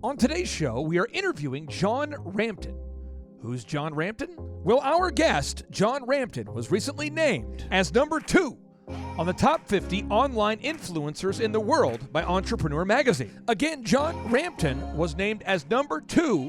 On today's show, we are interviewing John Rampton. Who's John Rampton? Well, our guest, John Rampton, was recently named as number 2 on the top 50 online influencers in the world by Entrepreneur Magazine. Again, John Rampton was named as number 2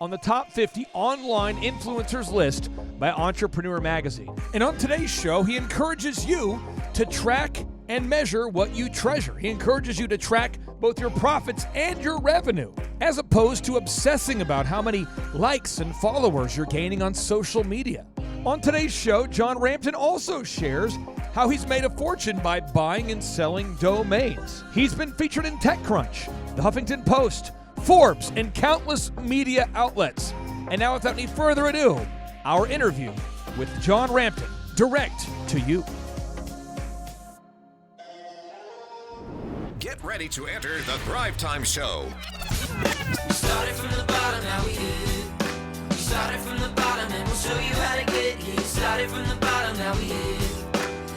on the top 50 online influencers list by Entrepreneur Magazine. And on today's show, he encourages you to track and measure what you treasure. He encourages you to track both your profits and your revenue, as opposed to obsessing about how many likes and followers you're gaining on social media. On today's show, John Rampton also shares how he's made a fortune by buying and selling domains. He's been featured in TechCrunch, The Huffington Post, Forbes, and countless media outlets. And now, without any further ado, our interview with John Rampton, direct to you. Get ready to enter the Thrive Time Show. We started from the bottom, now we hit. We started from the bottom and we'll show you how to get here. Started from the bottom, now we hit.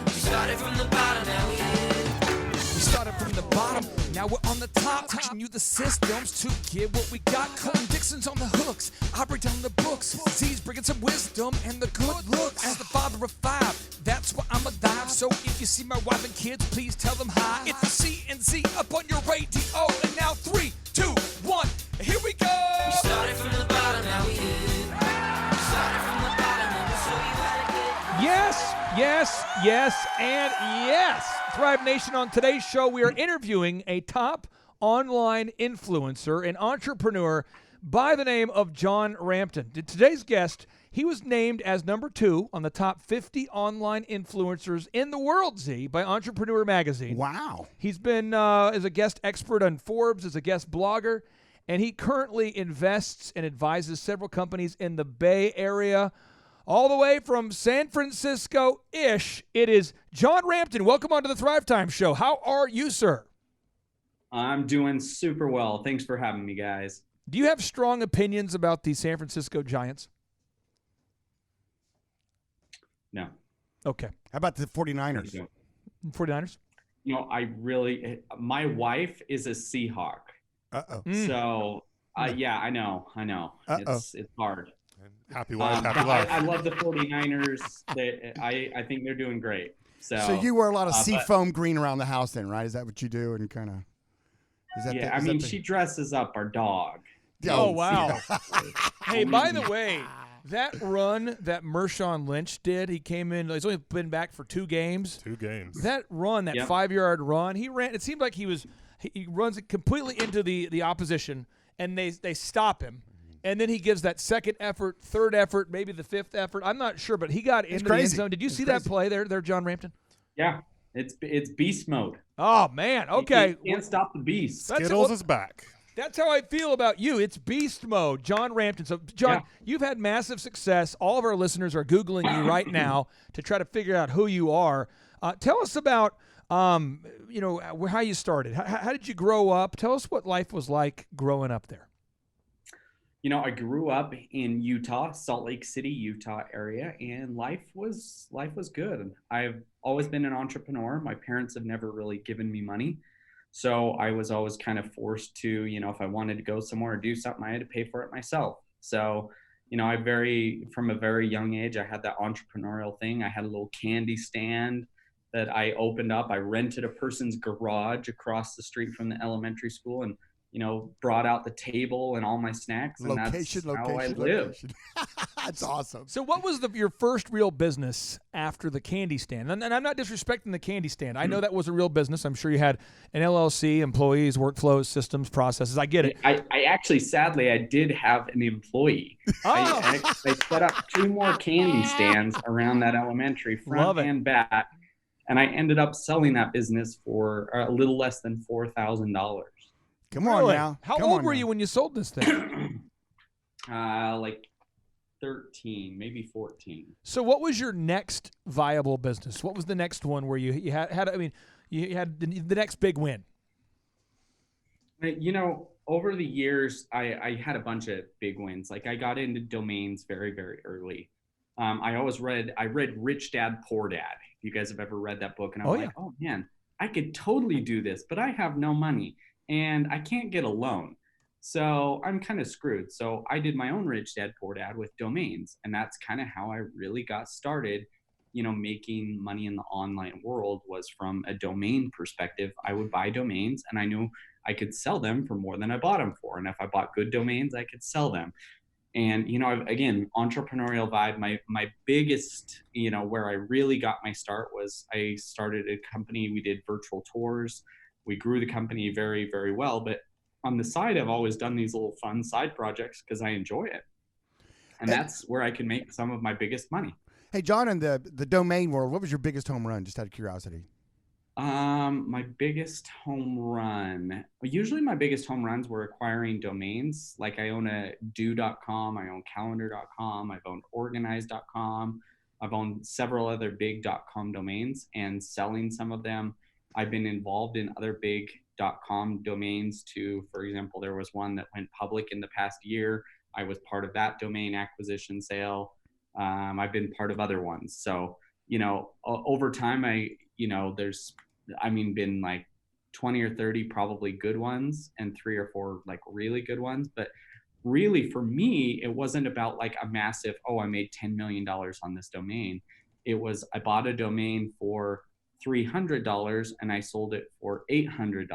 We started from the bottom, now we hit. We started from the bottom, now we're on the top. Teaching you the systems to get what we got. Colin Dixon's on the hooks, I break down the books. Z's bringing some wisdom and the good looks. As the father of 5, that's why I'm alive. So if you see my wife and kids, please tell them hi. It's the C&Z up on your radio. And now 3, 2, 1, here we go. We started from the bottom, now we hit. We started from the bottom and we'll show you how to get. Yes, yes, yes, and yes. Thrive Nation, on today's show, we are interviewing a top online influencer and entrepreneur by the name of John Rampton. Today's guest, he was named as number 2 on the top 50 online influencers in the world, Z, by Entrepreneur Magazine. Wow. He's been as a guest expert on Forbes, as a guest blogger, and he currently invests and advises several companies in the Bay Area, all the way from San Francisco-ish. It is John Rampton. Welcome onto the Thrive Time Show. How are you, sir? I'm doing super well. Thanks for having me, guys. Do you have strong opinions about the San Francisco Giants? No. Okay. How about the 49ers? 49ers? You know, my wife is a Seahawk. Uh-oh. So, yeah, I know. It's hard. Happy wife, happy life. I love the 49ers. I think they're doing great. So you wear a lot of seafoam green around the house then, right? Is that what you do? And kind of... Yeah, she dresses up our dog. Oh, wow. Hey, by the way, that run that Marshawn Lynch did, he came in, he's only been back for 2 games. 2 games. That run, that 5-yard run, he seemed like he runs it completely into the opposition, and they stop him. And then he gives that second effort, third effort, maybe the 5th effort. I'm not sure, but he got into the end zone. Did you see that play there, John Rampton? Yeah, it's beast mode. Oh, man. Okay. You can't stop the beast. Skittles is back. That's how I feel about you. It's beast mode, John Rampton. So, John, you've had massive success. All of our listeners are Googling you right now to try to figure out who you are. Tell us about, how you started. How did you grow up? Tell us what life was like growing up there. You know, I grew up in Utah, Salt Lake City, Utah area, and life was good. I've always been an entrepreneur. My parents have never really given me money. So I was always kind of forced to, if I wanted to go somewhere or do something, I had to pay for it myself. So, from a very young age, I had that entrepreneurial thing. I had a little candy stand that I opened up. I rented a person's garage across the street from the elementary school and brought out the table and all my snacks, and that's how I live. That's awesome. So what was your first real business after the candy stand? And I'm not disrespecting the candy stand. I know that was a real business. I'm sure you had an LLC, employees, workflows, systems, processes. I get it. I actually, sadly, I did have an employee. I set up 2 more candy stands around that elementary, front and back, and I ended up selling that business for a little less than $4,000. Come on now. How old were you when you sold this thing? Like 13, maybe 14. So what was your next viable business? What was the next one where you had the next big win? Over the years, I had a bunch of big wins. Like I got into domains very, very early. I read Rich Dad, Poor Dad. If you guys have ever read that book, and I'm like, oh man, I could totally do this, but I have no money and I can't get a loan. So I'm kind of screwed. So I did my own Rich Dad Poor Dad with domains. And that's kind of how I really got started, making money in the online world was from a domain perspective. I would buy domains and I knew I could sell them for more than I bought them for. And if I bought good domains, I could sell them. And, again, entrepreneurial vibe, my biggest, where I really got my start was I started a company. We did virtual tours. We grew the company very, very well. But on the side, I've always done these little fun side projects because I enjoy it. And that's where I can make some of my biggest money. Hey, John, in the domain world, what was your biggest home run, just out of curiosity? My biggest home run. Usually my biggest home runs were acquiring domains. Like I own a do.com, I own calendar.com, I've owned organize.com. I've owned several other big .com domains and selling some of them. I've been involved in other big .com domains too. For example, there was one that went public in the past year. I was part of that domain acquisition sale. I've been part of other ones. So, over time, been like 20 or 30 probably good ones and 3 or 4 like really good ones. But really for me, it wasn't about like a massive, I made $10 million on this domain. It was, I bought a domain for $300 and I sold it for $800.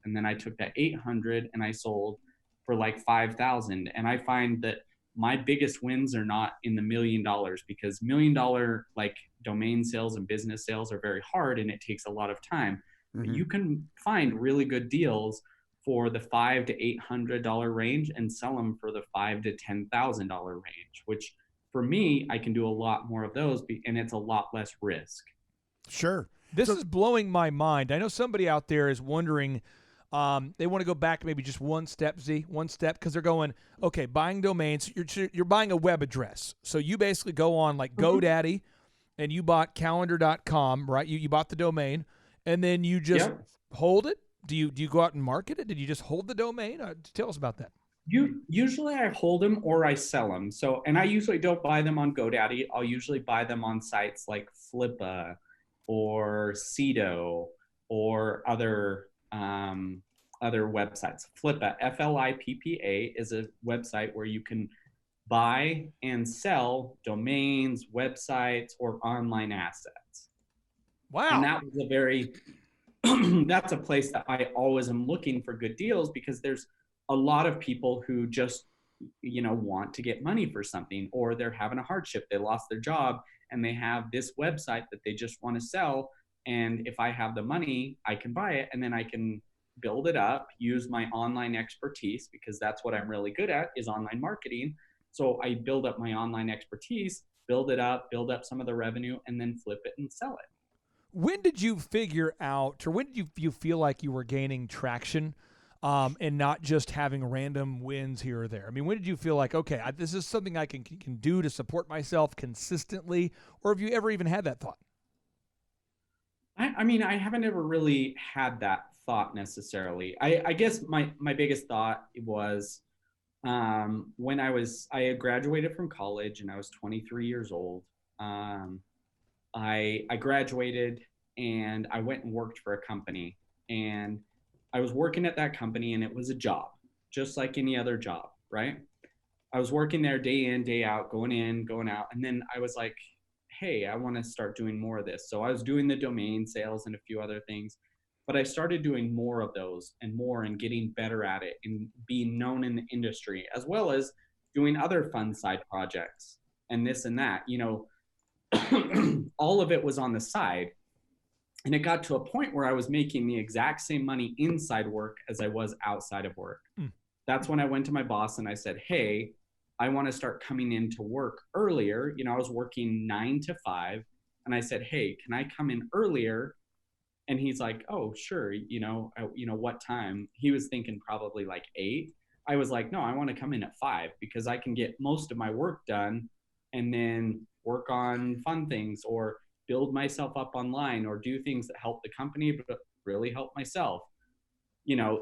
And then I took that 800 and I sold for like 5,000. And I find that my biggest wins are not in the $1 million because $1 million like domain sales and business sales are very hard and it takes a lot of time. Mm-hmm. But you can find really good deals for the $500 to $800 range and sell them for the $5,000 to $10,000 range, which for me, I can do a lot more of those and it's a lot less risk. Sure. This is blowing my mind. I know somebody out there is wondering, they want to go back maybe just one step, because they're going, okay, buying domains, you're buying a web address. So you basically go on like GoDaddy and you bought calendar.com, right? You bought the domain and then you just hold it. Do you go out and market it? Did you just hold the domain? Tell us about that. Usually I hold them or I sell them. So, and I usually don't buy them on GoDaddy. I'll usually buy them on sites like Flippa or Cedo or other websites. Flippa, Flippa, is a website where you can buy and sell domains, websites, or online assets. Wow. And that was a very, that's a place that I always am looking for good deals because there's a lot of people who just, want to get money for something, or they're having a hardship. They lost their job and they have this website that they just want to sell. And if I have the money, I can buy it and then I can build it up, use my online expertise because that's what I'm really good at is online marketing. So I build up my online expertise, build it up, build up some of the revenue, and then flip it and sell it. When did you figure out, or when did you feel like you were gaining traction and not just having random wins here or there? I mean, when did you feel like, okay, this is something I can do to support myself consistently, or have you ever even had that thought? I haven't ever really had that thought necessarily. I guess my biggest thought was when I had graduated from college and I was 23 years old. I graduated and I went and worked for a company, and I was working at that company and it was a job, just like any other job, right? I was working there day in, day out, going in, going out. And then I was like, hey, I want to start doing more of this. So I was doing the domain sales and a few other things, but I started doing more of those and more and getting better at it and being known in the industry, as well as doing other fun side projects and this and that, all of it was on the side. And it got to a point where I was making the exact same money inside work as I was outside of work. That's when I went to my boss and I said, hey, I want to start coming into work earlier. I was working 9 to 5 and I said, hey, can I come in earlier? And he's like, oh, sure. What time? He was thinking probably like 8. I was like, no, I want to come in at 5 because I can get most of my work done and then work on fun things or build myself up online or do things that help the company, but really help myself.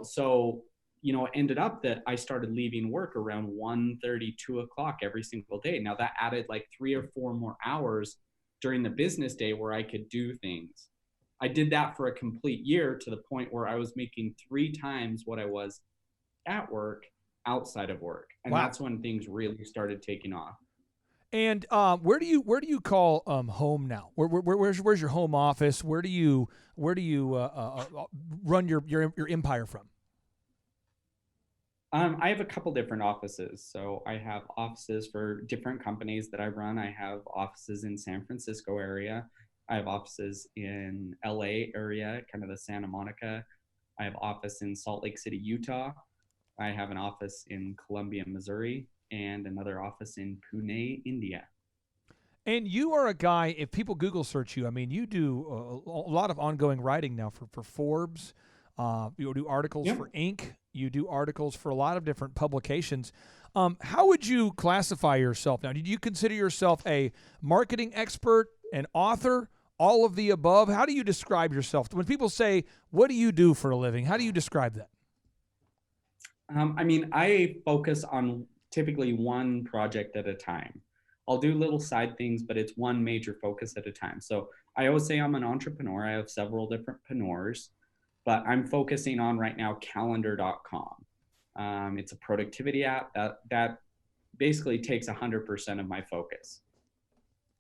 So it ended up that I started leaving work around 1:30, 2 o'clock every single day. Now that added like 3 or 4 more hours during the business day where I could do things. I did that for a complete year to the point where I was making 3 times what I was at work outside of work. And Wow. that's when things really started taking off. And where do you call home now? Where's your home office? Where do you run your empire from? I have a couple different offices. So I have offices for different companies that I run. I have offices in San Francisco area. I have offices in LA area, kind of the Santa Monica. I have office in Salt Lake City, Utah. I have an office in Columbia, Missouri, and another office in Pune, India. And you are a guy, if people Google search you, I mean, you do a lot of ongoing writing now for Forbes. You do articles Yep. for Inc. You do articles for a lot of different publications. How would you classify yourself now? Did you consider yourself a marketing expert, an author, all of the above? How do you describe yourself? When people say, what do you do for a living? How do you describe that? I mean, I focus on typically one project at a time. I'll do little side things, but it's one major focus at a time. So I always say I'm an entrepreneur. I have several different preneurs, but I'm focusing on right now calendar.com. It's a productivity app that basically takes 100% of my focus.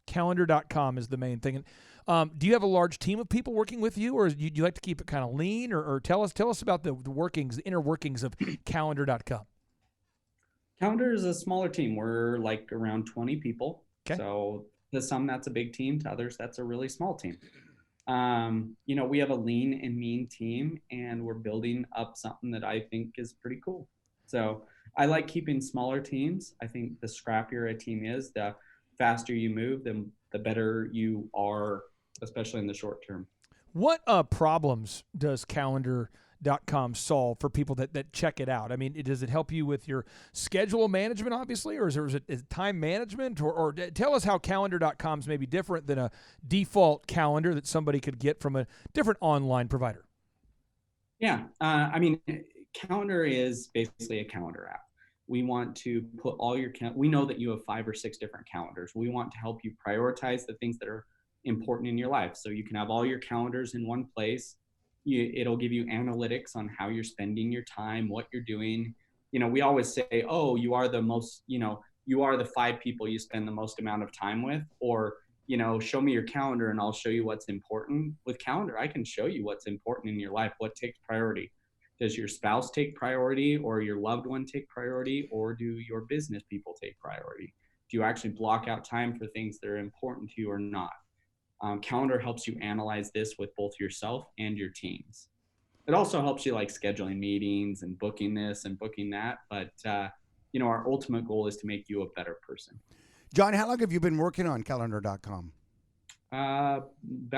Calendar.com is the main thing. And do you have a large team of people working with you, or do you like to keep it kind of lean? Or tell us about the workings, the inner workings of Calendar.com. Calendar is a smaller team. We're like around 20 people. Okay. So to some, that's a big team. To others, that's a really small team. We have a lean and mean team, and we're building up something that I think is pretty cool. So I like keeping smaller teams. I think the scrappier a team is, the faster you move, the better you are, especially in the short term. What problems does Calendar.com solve for people that check it out? I mean, does it help you with your schedule management, obviously, or is it time management? Or tell us how Calendar.com is maybe different than a default calendar that somebody could get from a different online provider. Yeah. Calendar is basically a calendar app. We want to put all your we know that you have 5 or 6 different calendars. We want to help you prioritize the things that are important in your life. So you can have all your calendars in one place. It'll give you analytics on how you're spending your time, what you're doing. We always say, oh, you are the 5 people you spend the most amount of time with, or, show me your calendar and I'll show you what's important. With calendar, I can show you what's important in your life, what takes priority. Does your spouse take priority, or your loved one take priority, or do your business people take priority? Do you actually block out time for things that are important to you or not? Calendar helps you analyze this with both yourself and your teams. It also helps you like scheduling meetings and booking this and booking that. But, our ultimate goal is to make you a better person. John, how long have you been working on calendar.com? About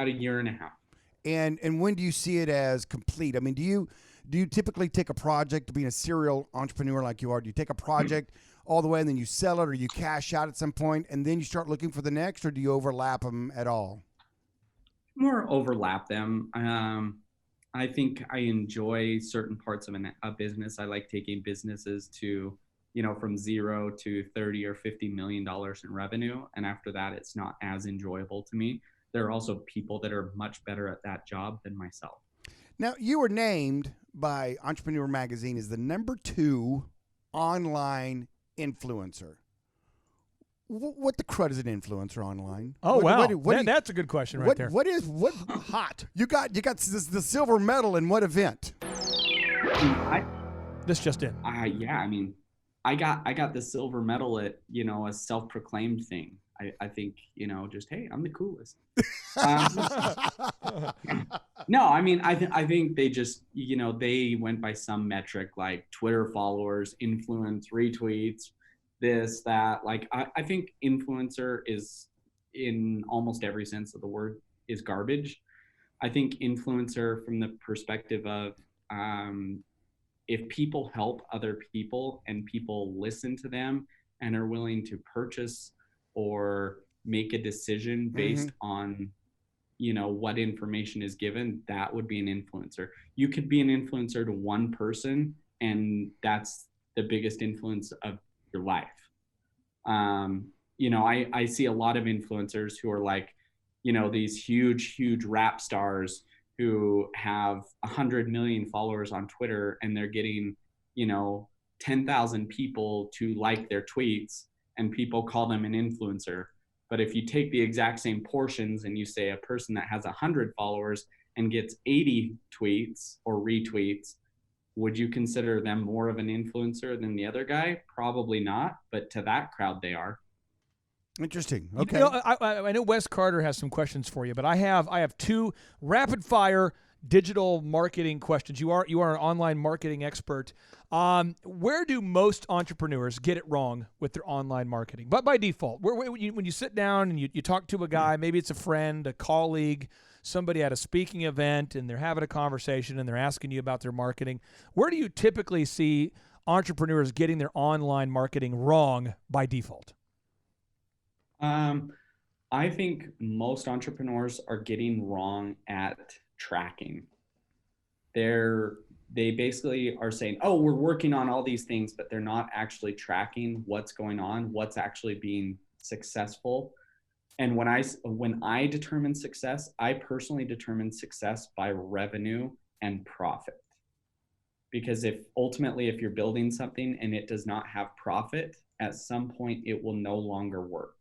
a year and a half. And when do you see it as complete? I mean, do you typically take a project, being a serial entrepreneur like you are, do you take a project all the way and then you sell it, or you cash out at some point and then you start looking for the next, or do you overlap them at all? More overlap them. I think I enjoy certain parts of a business. I like taking businesses to, from 0 to 30 or $50 million in revenue. And after that, it's not as enjoyable to me. There are also people that are much better at that job than myself. Now, you were named by Entrepreneur Magazine as the #2 online influencer. What the crud is an influencer online? Oh, wow. What That's a good question right there. What hot? You got the silver medal in what event? This just in. I got the silver medal at, a self-proclaimed thing. I think, just, hey, I'm the coolest. No, I think they just, they went by some metric like Twitter followers, influence, retweets, this, that. Like, I think influencer is, in almost every sense of the word, is garbage. I think influencer from the perspective of, if people help other people and people listen to them and are willing to purchase or make a decision based on, what information is given, that would be an influencer. You could be an influencer to one person, and that's the biggest influence of your life. I see a lot of influencers who are like, these huge rap stars who have 100 million followers on Twitter, and they're getting, 10,000 people to like their tweets, and people call them an influencer. But if you take the exact same portions and you say a person that has 100 followers and gets 80 tweets or retweets, would you consider them more of an influencer than the other guy? Probably not, but to that crowd, they are. Interesting. Okay. You know, I know Wes Carter has some questions for you, but I have two rapid fire digital marketing questions. You are an online marketing expert. Where do most entrepreneurs get it wrong with their online marketing? But by default, when you sit down and you talk to a guy, maybe it's a friend, a colleague, somebody at a speaking event, and they're having a conversation and they're asking you about their marketing, where do you typically see entrepreneurs getting their online marketing wrong by default? I think most entrepreneurs are getting wrong at tracking. They basically are saying, oh, we're working on all these things, but they're not actually tracking what's going on, what's actually being successful. And when I determine success, I personally determine success by revenue and profit. Because if you're building something and it does not have profit, at some point it will no longer work.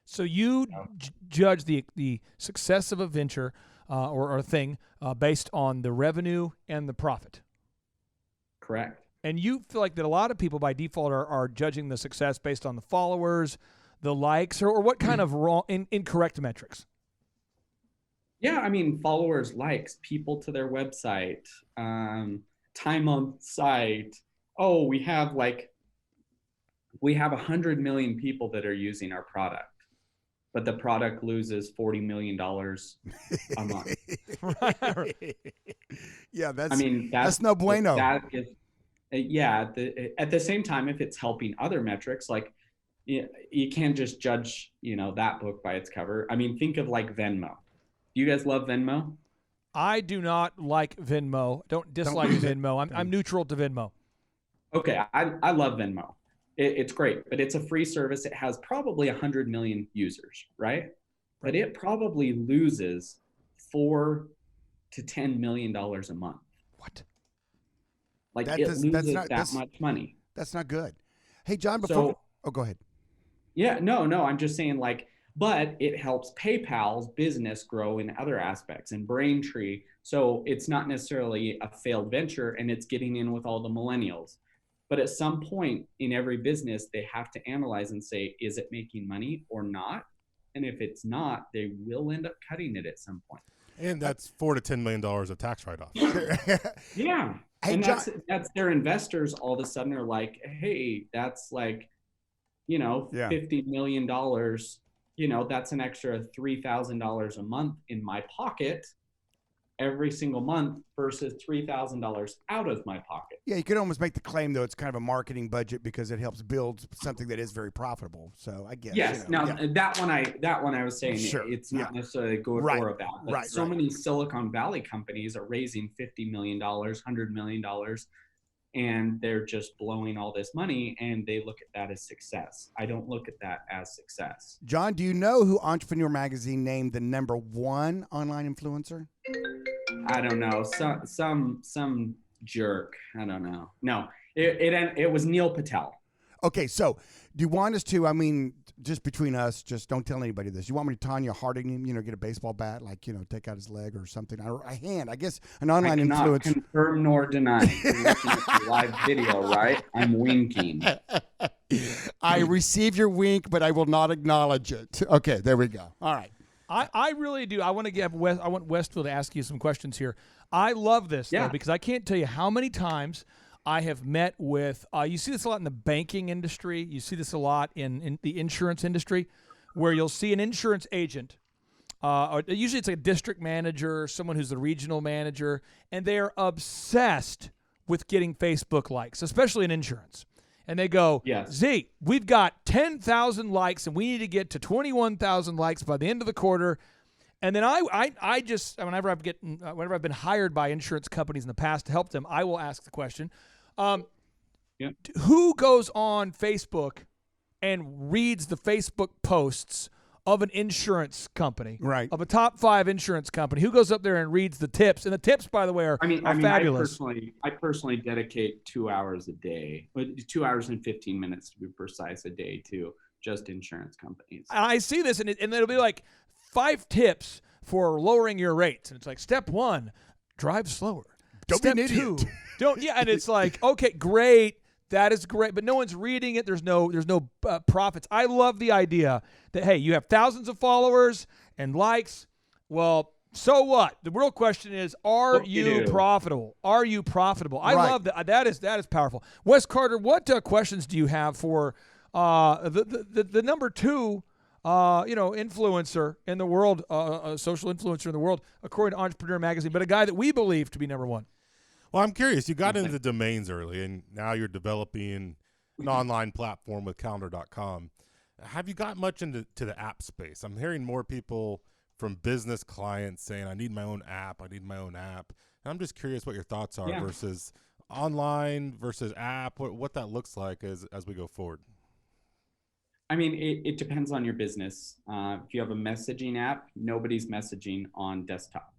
So you judge the success of a venture or a thing based on the revenue and the profit. Correct. And you feel like that a lot of people by default are judging the success based on the followers, the likes, or what kind of wrong, incorrect metrics? Yeah, I mean, followers, likes, people to their website, time on site. Oh, we have 100 million people that are using our product, but the product loses $40 million a month. Yeah, that's no bueno. That is, at the same time, if it's helping other metrics, like you can't just judge, that book by its cover. I mean, think of like Venmo. Do you guys love Venmo? I do not like Venmo. Don't dislike Venmo. I'm neutral to Venmo. Okay, I love Venmo. It's great, but it's a free service. It has probably 100 million users, right? But it probably loses $4 to $10 million a month. What? Like it loses that much money. That's not good. Hey, John, go ahead. Yeah, no, I'm just saying but it helps PayPal's business grow in other aspects and Braintree. So it's not necessarily a failed venture and it's getting in with all the millennials. But at some point in every business, they have to analyze and say, is it making money or not? And if it's not, they will end up cutting it at some point. And that's $4 to $10 million of tax write-off. Yeah. Hey, and John, that's their investors all of a sudden are like, hey, that's $50 million. That's an extra $3,000 a month in my pocket every single month versus $3,000 out of my pocket. Yeah, you could almost make the claim, though, it's kind of a marketing budget because it helps build something that is very profitable. So I guess. Yes. That one I was saying, sure. It's not necessarily good or a bad. But so many Silicon Valley companies are raising $50 million, $100 million, and they're just blowing all this money, and they look at that as success. I don't look at that as success. John, do you know who Entrepreneur Magazine named the #1 online influencer? I don't know. Some jerk. I don't know. No, it was Neil Patel. Okay, so do you want us to, just between us, just don't tell anybody this. You want me to Tanya Harding him, get a baseball bat, take out his leg or something, or a hand, I guess, an online influencer. I cannot confirm nor deny. You're looking at the live video, right? I'm winking. I receive your wink, but I will not acknowledge it. Okay, there we go. All right. I really do. I want Westfield to ask you some questions here. I love this, though, because I can't tell you how many times I have met with, you see this a lot in the banking industry. You see this a lot in the insurance industry, where you'll see an insurance agent, or usually it's a district manager, someone who's the regional manager, and they are obsessed with getting Facebook likes, especially in insurance. And they go, Z, we've got 10,000 likes, and we need to get to 21,000 likes by the end of the quarter. And then I just, whenever I've been hired by insurance companies in the past to help them, I will ask the question, who goes on Facebook and reads the Facebook posts of an insurance company, Right. of a top 5 insurance company, who goes up there and reads the tips? And the tips, by the way, are fabulous. I personally dedicate 2 hours a day, 2 hours and 15 minutes to be precise a day to just insurance companies. And I see this, and it'll be like 5 tips for lowering your rates. And it's like, step 1, drive slower. Don't Step be an idiot. 2, don't. Yeah, and it's like, okay, great. That is great, but no one's reading it. There's no profits. I love the idea that, hey, you have thousands of followers and likes. Well, so what? The real question is, are you profitable? Are you profitable? I love that. That is powerful. Wes Carter, what questions do you have for the number 2, influencer in the world, a social influencer in the world, according to Entrepreneur Magazine, but a guy that we believe to be number 1? Well, I'm curious. You got into the domains early, and now you're developing an online platform with calendar.com. Have you got much into the app space? I'm hearing more people from business clients saying, I need my own app. And I'm just curious what your thoughts are versus online versus app, what that looks like as we go forward. I mean, it depends on your business. If you have a messaging app, nobody's messaging on desktop.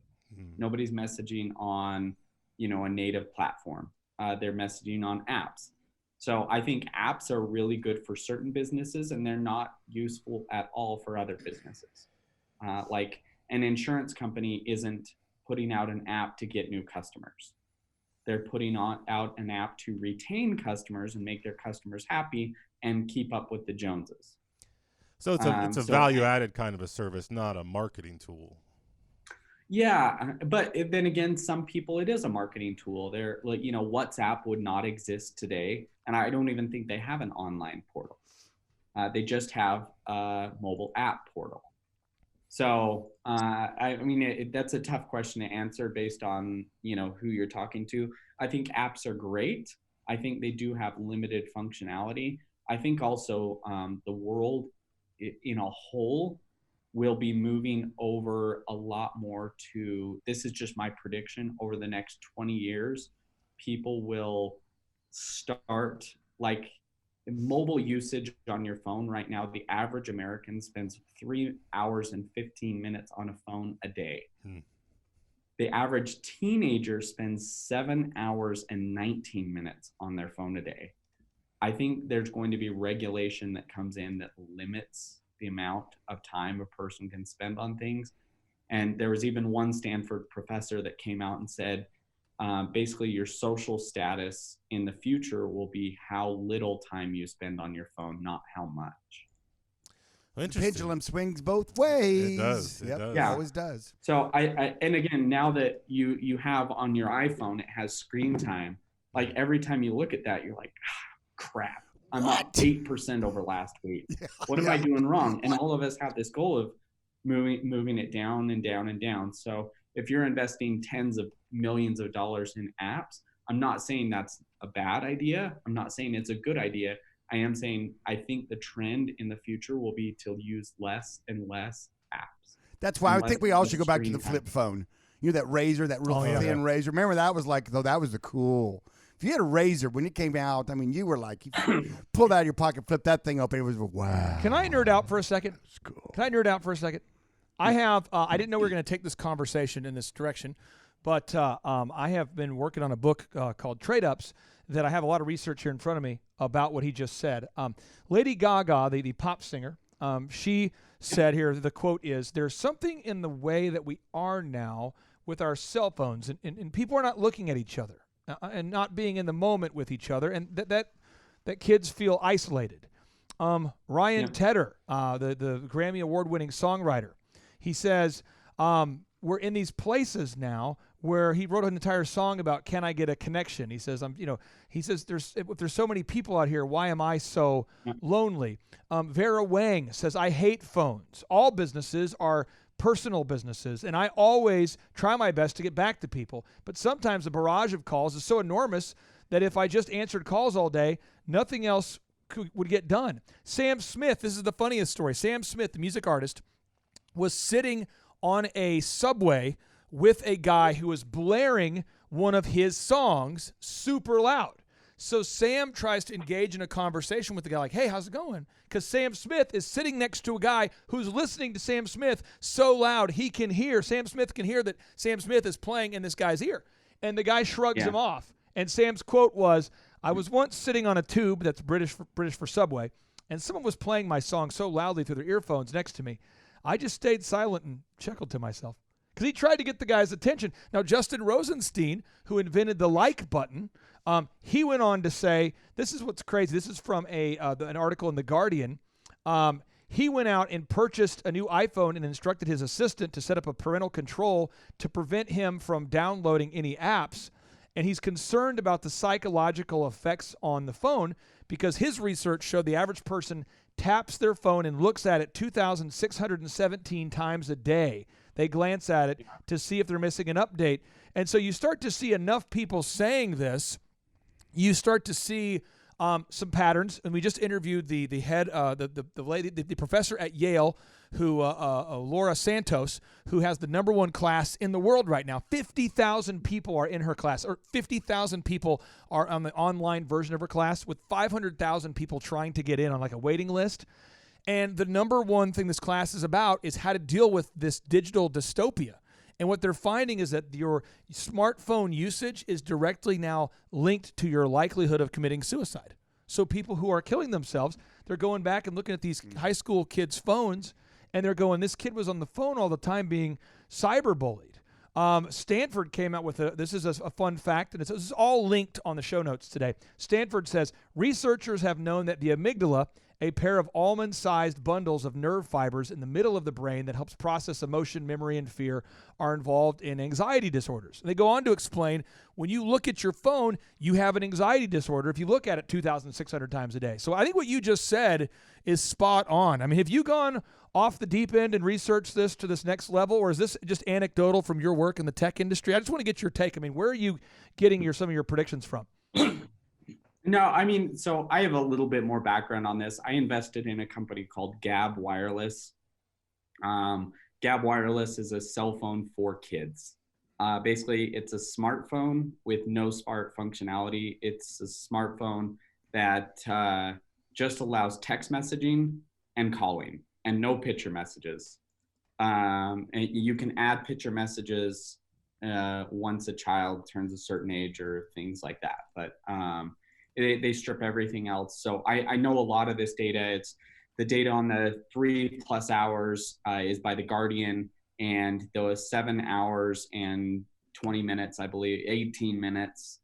Nobody's messaging on a native platform. They're messaging on apps. So I think apps are really good for certain businesses, and they're not useful at all for other businesses. Like an insurance company isn't putting out an app to get new customers. They're putting out an app to retain customers and make their customers happy and keep up with the Joneses. So it's a value-added kind of a service, not a marketing tool. Yeah, but then again, some people, it is a marketing tool. They're like, WhatsApp would not exist today, and I don't even think they have an online portal. They just have a mobile app portal. So, that's a tough question to answer based on, who you're talking to. I think apps are great. I think they do have limited functionality. I think also the world in a whole will be moving over a lot more to, this is just my prediction, over the next 20 years, people will start, like mobile usage on your phone right now, the average American spends 3 hours and 15 minutes on a phone a day. The average teenager spends 7 hours and 19 minutes on their phone a day. I think there's going to be regulation that comes in that limits the amount of time a person can spend on things. And there was even one Stanford professor that came out and said, basically your social status in the future will be how little time you spend on your phone, not how much. The pendulum swings both ways. It does. It does. Yeah, always does. So I and again, now that you have on your iPhone, it has screen time. Like every time you look at that, you're like, crap. I'm up 8% over last week. What am I doing wrong? And all of us have this goal of moving it down and down and down. So if you're investing tens of millions of dollars in apps, I'm not saying that's a bad idea. I'm not saying it's a good idea. I am saying I think the trend in the future will be to use less and less apps. That's why I think we all should go back to the flip phone. That razor, that real thin razor. Remember that was like, though, that was the cool. If you had a razor when it came out, you were like, you pulled out of your pocket, flipped that thing open. It was wow. Can I nerd out for a second? It's cool. Can I nerd out for a second? I have. I didn't know we were going to take this conversation in this direction, but I have been working on a book called Trade Ups that I have a lot of research here in front of me about what he just said. Lady Gaga, the pop singer, she said here, the quote is, "There's something in the way that we are now with our cell phones, and people are not looking at each other. And not being in the moment with each other, and that kids feel isolated." Ryan Tedder, the Grammy Award-winning songwriter, he says, we're in these places now where he wrote an entire song about, can I get a connection? He says, if there's so many people out here, why am I so lonely? Vera Wang says, I hate phones. All businesses are personal businesses, and I always try my best to get back to people. But sometimes the barrage of calls is so enormous that if I just answered calls all day, nothing else would get done. Sam Smith, this is the funniest story. Sam Smith, the music artist, was sitting on a subway with a guy who was blaring one of his songs super loud. So Sam tries to engage in a conversation with the guy like, hey, how's it going? Because Sam Smith is sitting next to a guy who's listening to Sam Smith so loud he can hear, Sam Smith can hear that Sam Smith is playing in this guy's ear. And the guy shrugs him off. And Sam's quote was, I was once sitting on a tube, that's British for subway, and someone was playing my song so loudly through their earphones next to me. I just stayed silent and chuckled to myself. Because he tried to get the guy's attention. Now, Justin Rosenstein, who invented the like button, he went on to say, this is what's crazy. This is from an article in The Guardian. He went out and purchased a new iPhone and instructed his assistant to set up a parental control to prevent him from downloading any apps. And he's concerned about the psychological effects on the phone because his research showed the average person taps their phone and looks at it 2,617 times a day. They glance at it to see if they're missing an update. And so you start to see enough people saying this, you start to see some patterns. And we just interviewed the head, the lady, the professor at Yale, who Laura Santos, who has the #1 class in the world right now. 50,000 people are in her class, or 50,000 people are on the online version of her class, with 500,000 people trying to get in on like a waiting list. And the #1 thing this class is about is how to deal with this digital dystopia. And what they're finding is that your smartphone usage is directly now linked to your likelihood of committing suicide. So people who are killing themselves, they're going back and looking at these high school kids' phones, and they're going, this kid was on the phone all the time being cyberbullied. Stanford came out with this is a fun fact, and this is all linked on the show notes today. Stanford says, researchers have known that the amygdala, a pair of almond-sized bundles of nerve fibers in the middle of the brain that helps process emotion, memory, and fear, are involved in anxiety disorders. And they go on to explain, when you look at your phone, you have an anxiety disorder if you look at it 2,600 times a day. So I think what you just said is spot on. I mean, have you gone off the deep end and researched this to this next level, or is this just anecdotal from your work in the tech industry? I just want to get your take. I mean, where are you getting some of your predictions from? No, I mean, so I have a little bit more background on this. I invested in a company called Gab Wireless. Gab Wireless is a cell phone for kids. Basically, it's a smartphone with no smart functionality. It's a smartphone that just allows text messaging and calling and no picture messages. And you can add picture messages once a child turns a certain age or things like that. But they strip everything else. So I know a lot of this data. It's the data on the 3+ hours is by The Guardian, and those 7 hours and 20 minutes, I believe, 18 minutes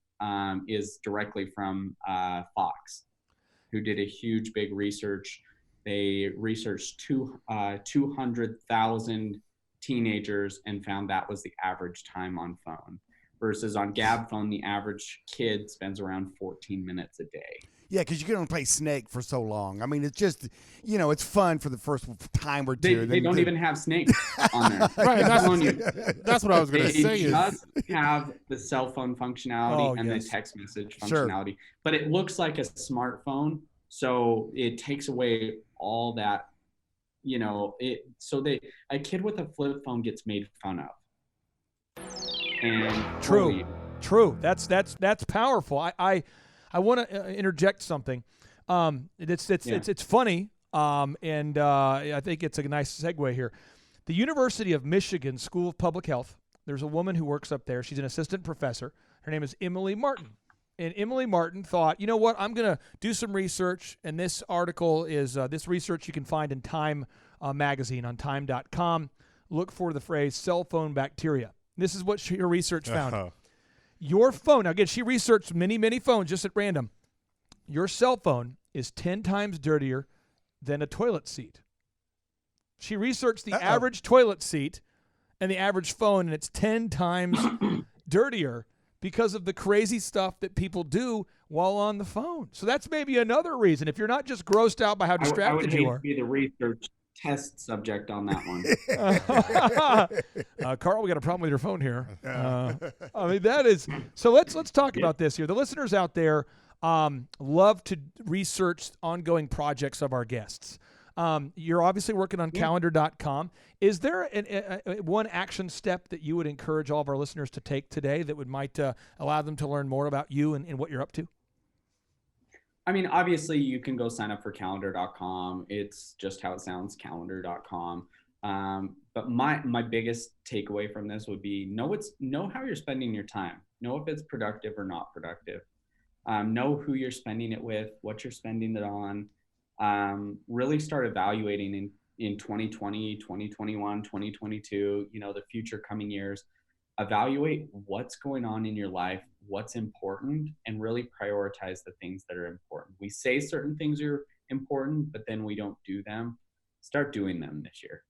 is directly from Fox, who did a huge, big research. They researched 200,000 teenagers and found that was the average time on phone. Versus on Gab phone, the average kid spends around 14 minutes a day. Yeah, because you can only play Snake for so long. I mean, it's just, it's fun for the first time or two. They don't even have Snake on there. Right, that's what I was going to say. It does have the cell phone functionality the text message functionality, but it looks like a smartphone, so it takes away all that. A kid with a flip phone gets made fun of. And True. That's powerful. I want to interject something. It's funny, and I think it's a nice segue here. The University of Michigan School of Public Health. There's a woman who works up there. She's an assistant professor. Her name is Emily Martin. And Emily Martin thought, you know what? I'm going to do some research. And this article is this research you can find in Time magazine on time.com. Look for the phrase cell phone bacteria. This is what her research found. Your phone, now again, she researched many, many phones just at random. Your cell phone is 10 times dirtier than a toilet seat. She researched the average toilet seat and the average phone, and it's 10 times dirtier because of the crazy stuff that people do while on the phone. So that's maybe another reason. If you're not just grossed out by how distracted you are. I would hate to be the research test subject on that one. Carl, we got a problem with your phone here. I mean, that is so. Let's talk about this here. The listeners out there love to research ongoing projects of our guests. You're obviously working on calendar.com. Is there one action step that you would encourage all of our listeners to take today that might allow them to learn more about you and what you're up to? I mean, obviously you can go sign up for calendar.com. It's just how it sounds, calendar.com. But my biggest takeaway from this would be know how you're spending your time. Know if it's productive or not productive. Know who you're spending it with, what you're spending it on. Really start evaluating in 2020, 2021, 2022, the future coming years. Evaluate what's going on in your life, what's important, and really prioritize the things that are important. We say certain things are important, but then we don't do them. Start doing them this year.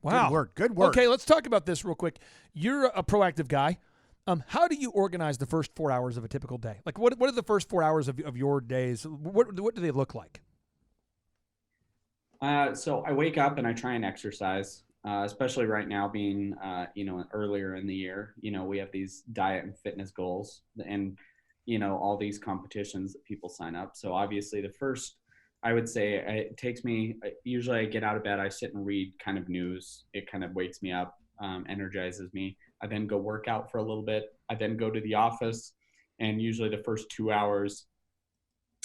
Wow. Good work. Okay, let's talk about this real quick. You're a proactive guy. How do you organize the first 4 hours of a typical day? Like, what are the first 4 hours of your days? What do they look like? So I wake up and I try and exercise, especially right now being, earlier in the year. We have these diet and fitness goals and, all these competitions that people sign up. So obviously the first, I would say it takes me, usually I get out of bed, I sit and read kind of news. It kind of wakes me up, energizes me. I then go work out for a little bit. I then go to the office, and usually the first 2 hours,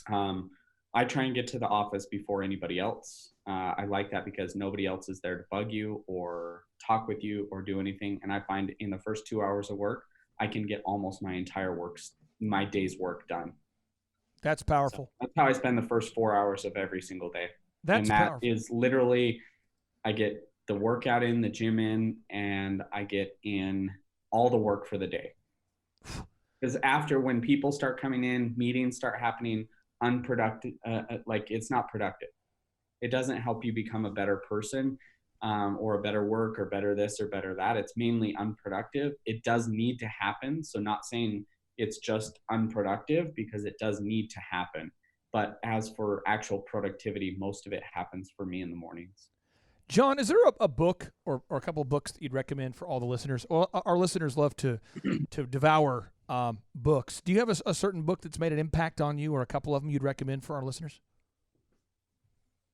I try and get to the office before anybody else. I like that because nobody else is there to bug you or talk with you or do anything. And I find in the first 2 hours of work, I can get almost my day's work done. That's powerful. So that's how I spend the first 4 hours of every single day. That's powerful. Is literally, I get the workout in, the gym in, and I get in all the work for the day. Because after, when people start coming in, meetings start happening, unproductive, it's not productive. It doesn't help you become a better person, or a better work, or better this or better that. It's mainly unproductive. It does need to happen. So not saying it's just unproductive, because it does need to happen. But as for actual productivity, most of it happens for me in the mornings. John, is there a book or a couple of books that you'd recommend for all the listeners? Well, our listeners love to devour books. Do you have a certain book that's made an impact on you, or a couple of them you'd recommend for our listeners?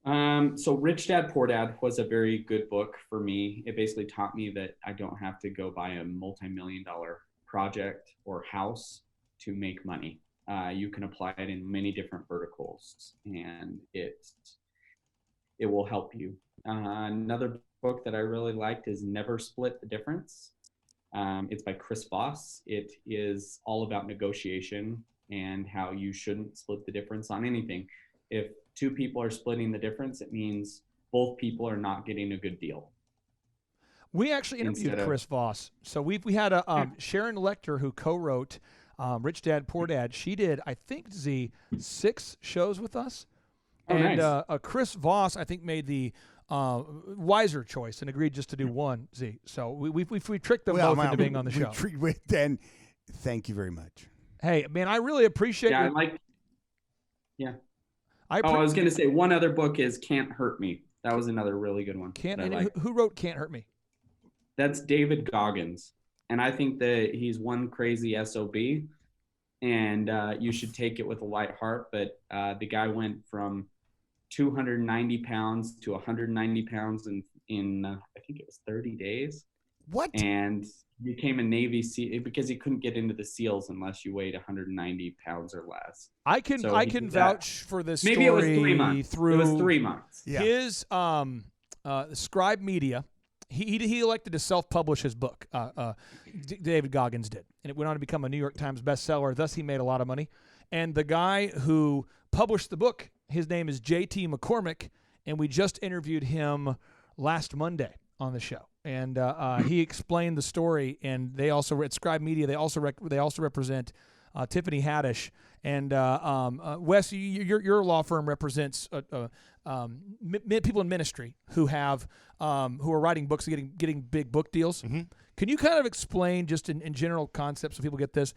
So Rich Dad, Poor Dad was a very good book for me. It basically taught me that I don't have to go buy a multi-million-dollar project or house to make money. You can apply it in many different verticals, and it will help you. Another book that I really liked is Never Split the Difference. It's by Chris Voss. It is all about negotiation and how you shouldn't split the difference on anything. If two people are splitting the difference, it means both people are not getting a good deal. We actually interviewed Chris Voss. So we had a Sharon Lecter, who co-wrote Rich Dad, Poor Dad. She did, I think, 6 shows with us. Oh, and nice. Chris Voss, I think, made the wiser choice and agreed just to do one. So we tricked them both into being on the show. Then thank you very much. Hey, man, I really appreciate it. Yeah. I was going to say one other book is Can't Hurt Me. That was another really good one. Who wrote Can't Hurt Me? That's David Goggins. And I think that he's one crazy SOB, and you should take it with a light heart. But the guy went from 290 pounds to 190 pounds in I think it was 30 days. What? And became a Navy SEAL because he couldn't get into the SEALs unless you weighed 1nity pounds or less. I can vouch for this story. Maybe it was 3 months. Through it was 3 months. Yeah. His Scribe Media. He elected to self-publish his book. David Goggins did, and it went on to become a New York Times bestseller. Thus, he made a lot of money. And the guy who published the book, his name is J.T. McCormick, and we just interviewed him last Monday on the show. And he explained the story. And they also at Scribe Media, they also represent Tiffany Haddish. And Wes, your law firm represents people in ministry who are writing books and getting big book deals. Mm-hmm. Can you kind of explain just in general concepts so people get this?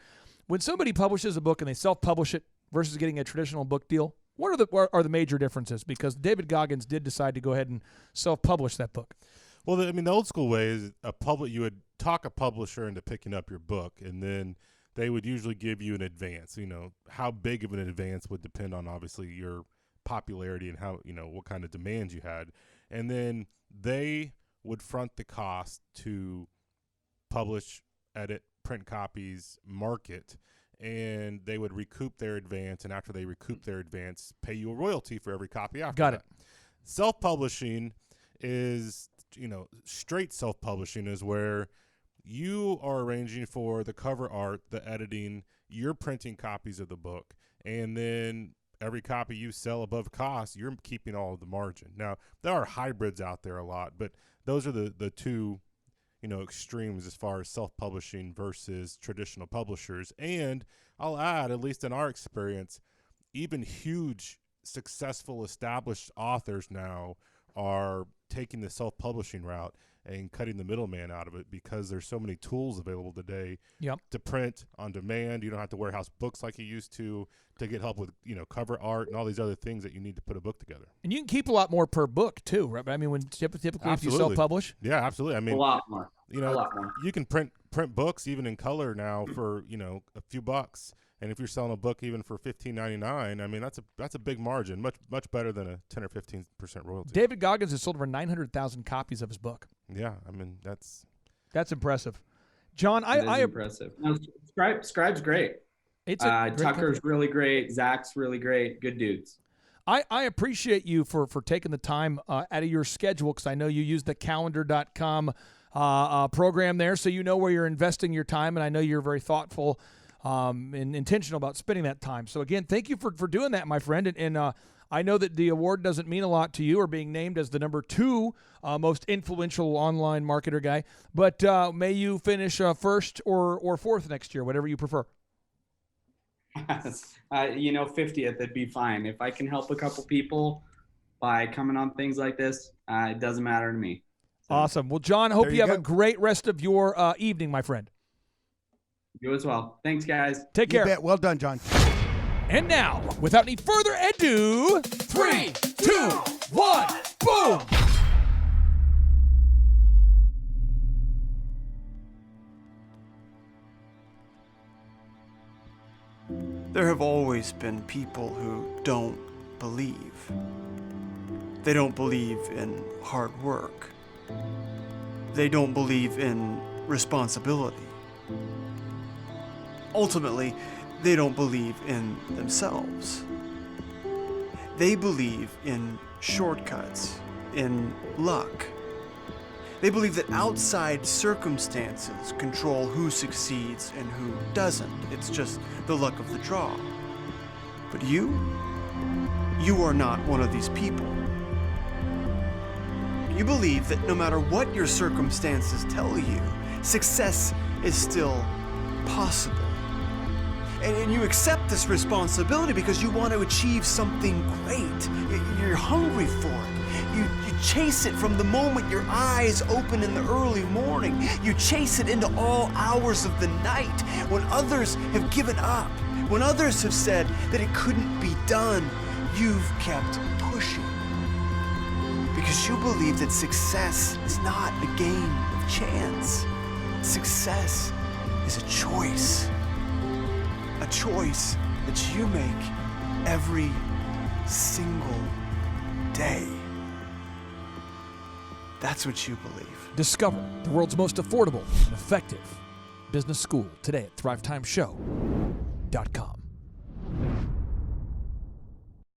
When somebody publishes a book and they self-publish it versus getting a traditional book deal, what are the major differences? Because David Goggins did decide to go ahead and self-publish that book. Well, the old school way is you would talk a publisher into picking up your book, and then they would usually give you an advance. How big of an advance would depend on obviously your popularity and how, what kind of demands you had. And then they would front the cost to publish, edit, print copies, market. and they would recoup their advance, and after they recoup their advance, pay you a royalty for every copy after Got that. it. Self-publishing is, straight self-publishing is where you are arranging for the cover art, the editing, you're printing copies of the book, and then every copy you sell above cost, you're keeping all of the margin. Now, there are hybrids out there a lot, but those are the two, extremes as far as self-publishing versus traditional publishers. And I'll add, at least in our experience, even huge, successful, established authors now are taking the self-publishing route and cutting the middleman out of it because there's so many tools available today to print on demand. You don't have to warehouse books like you used to get help with, cover art and all these other things that you need to put a book together. And you can keep a lot more per book too, right? I mean, when typically if you self-publish. Yeah, absolutely. I mean, A lot more. you can print books even in color now for, a few bucks. And if you're selling a book even for $15.99, I mean, that's a big margin, much better than a 10 or 15% royalty. David Goggins has sold over 900,000 copies of his book. Yeah, I mean, that's impressive. John, It is impressive. No, Scribe's great. It's a great Tucker's company. really great. Zach's really great. Good dudes. I appreciate you for taking the time out of your schedule, because I know you use the calendar.com program there, so you know where you're investing your time, and I know you're very thoughtful and intentional about spending that time. So again, thank you for doing that, my friend. And I know that the award doesn't mean a lot to you, or being named as the number 2 most influential online marketer guy, but may you finish first or 4th next year, whatever you prefer. 50th, it'd be fine. If I can help a couple people by coming on things like this, it doesn't matter to me. So, Awesome. Well, John, hope you have a go. great rest of your evening, my friend. you as well. Thanks, guys. Take You care. bet. Well done, John. And now, without any further ado, 3, 2, 1, boom! There have always been people who don't believe. They don't believe in hard work. They don't believe in responsibility. Ultimately, they don't believe in themselves. They believe in shortcuts, in luck. They believe that outside circumstances control who succeeds and who doesn't. It's just the luck of the draw. But you are not one of these people. You believe that no matter what your circumstances tell you, success is still possible. And you accept this responsibility because you want to achieve something great. You're hungry for it. You chase it from the moment your eyes open in the early morning. You chase it into all hours of the night when others have given up, when others have said that it couldn't be done. You've kept pushing because you believe that success is not a game of chance. Success is a choice that you make every single day. That's what you believe. Discover the world's most affordable and effective business school today at thrivetimeshow.com.